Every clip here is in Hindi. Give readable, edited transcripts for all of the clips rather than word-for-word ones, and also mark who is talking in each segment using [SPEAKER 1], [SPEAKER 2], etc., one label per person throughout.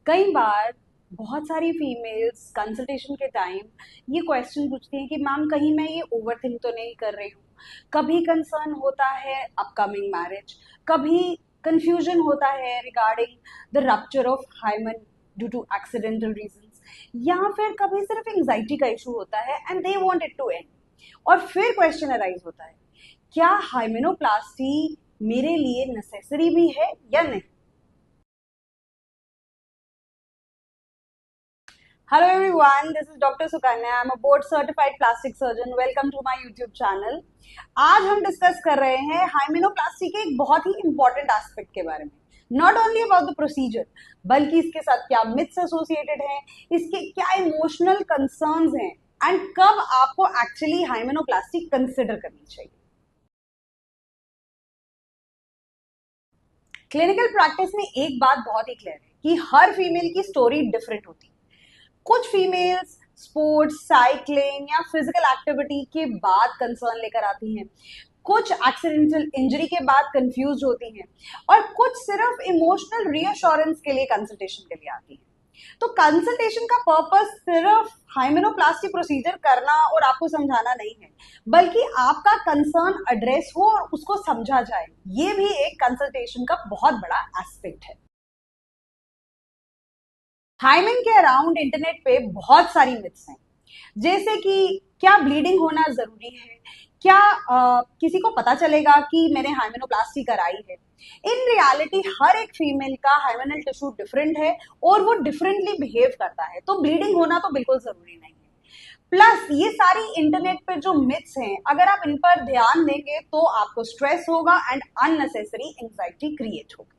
[SPEAKER 1] कई बार बहुत सारी फीमेल्स कंसल्टेशन के टाइम ये क्वेश्चन पूछती हैं कि मैम कहीं मैं ये ओवरथिंक तो नहीं कर रही हूँ। कभी कंसर्न होता है अपकमिंग मैरिज, कभी कंफ्यूजन होता है regarding the rupture of hymen due to accidental reasons, या फिर कभी सिर्फ एंजाइटी का इशू होता है and they want it to end. और फिर क्वेश्चन अराइज होता है, क्या हाइमेनोप्लास्टी मेरे लिए नेसेसरी भी है या नहीं। Hello everyone, this is Dr. Sukanya. I'm a board certified plastic surgeon. Welcome to my YouTube channel. आज हम डिस्कस कर रहे हैं हाइमेनोप्लास्टी के एक बहुत ही इंपॉर्टेंट एस्पेक्ट के बारे में। Not only about the procedure, बल्कि इसके साथ क्या मिथ्स एसोसिएटेड हैं, इसके क्या इमोशनल कंसर्न्स हैं एंड कब आपको एक्चुअली हाइमेनोप्लास्टी कंसिडर करनी चाहिए। क्लिनिकल प्रैक्टिस में एक बात बहुत ही क्लियर है कि हर फीमेल की स्टोरी डिफरेंट होती है। कुछ फीमेल्स स्पोर्ट्स, साइकिलिंग या फिजिकल एक्टिविटी के बाद कंसर्न लेकर आती हैं, कुछ एक्सीडेंटल इंजरी के बाद कंफ्यूज होती हैं और कुछ सिर्फ इमोशनल रीअश्योरेंस के लिए कंसल्टेशन के लिए आती हैं। तो कंसल्टेशन का पर्पस सिर्फ हाइमेनोप्लास्टी प्रोसीजर करना और आपको समझाना नहीं है, बल्कि आपका कंसर्न एड्रेस हो और उसको समझा जाए। ये भी एक कंसल्टेशन का बहुत बड़ा एस्पेक्ट है। हाइमेन के अराउंड इंटरनेट पे बहुत सारी मिथ्स हैं, जैसे कि क्या ब्लीडिंग होना जरूरी है, क्या किसी को पता चलेगा कि मैंने हाइमेनोप्लास्टी कराई है। इन रियलिटी हर एक फीमेल का हाइमेनल टिश्यू डिफरेंट है और वो डिफरेंटली बिहेव करता है, तो ब्लीडिंग होना तो बिल्कुल जरूरी नहीं है। प्लस ये सारी इंटरनेट पे जो मिथ्स हैं, अगर आप इन पर ध्यान देंगे तो आपको स्ट्रेस होगा एंड अननेसेसरी एंजाइटी क्रिएट होगी।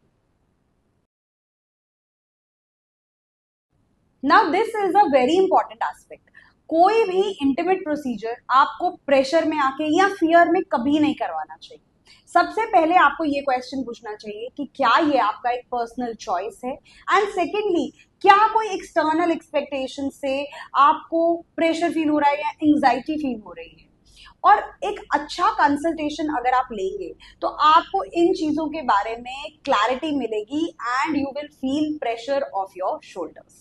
[SPEAKER 1] Now this is a very important aspect. कोई भी इंटीमेट प्रोसीजर आपको प्रेशर में आके या फियर में कभी नहीं करवाना चाहिए। सबसे पहले आपको ये क्वेश्चन पूछना चाहिए कि क्या ये आपका एक पर्सनल चॉइस है, एंड सेकेंडली क्या कोई एक्सटर्नल एक्सपेक्टेशन से आपको प्रेशर फील हो रहा है या एंजाइटी फील हो रही है। और एक अच्छा कंसल्टेशन अगर आप लेंगे तो आपको इन चीजों के बारे में क्लैरिटी मिलेगी and you will feel pressure of your shoulders.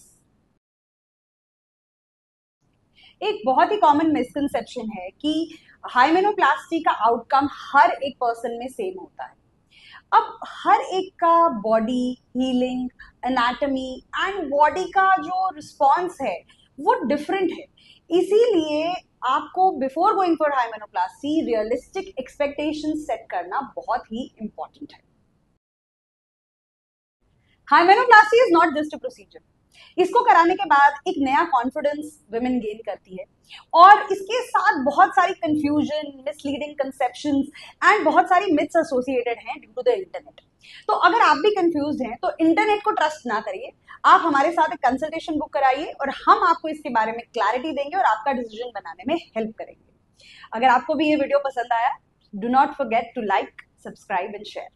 [SPEAKER 1] एक बहुत ही कॉमन मिसकंसेप्शन है कि हाइमेनोप्लास्टी का आउटकम हर एक पर्सन में सेम होता है। अब हर एक का body healing, anatomy and body का जो रिस्पॉन्स है वो डिफरेंट है। इसीलिए आपको before going for hymenoplasty realistic expectation set करना बहुत ही इंपॉर्टेंट है। Hymenoplasty is not just a procedure. इसको कराने के बाद एक नया कॉन्फिडेंस वुमेन गेन करती है और इसके साथ बहुत सारी कंफ्यूजन, मिसलीडिंग कंसेप्शंस एंड बहुत सारी मिथ्स एसोसिएटेड हैं ड्यू टू द इंटरनेट। तो अगर आप भी कंफ्यूज हैं तो इंटरनेट को ट्रस्ट ना करिए, आप हमारे साथ एक कंसल्टेशन बुक कराइए और हम आपको इसके बारे में क्लैरिटी देंगे और आपका डिसीजन बनाने में हेल्प करेंगे। अगर आपको भी ये वीडियो पसंद आया, do not forget to like, subscribe and share.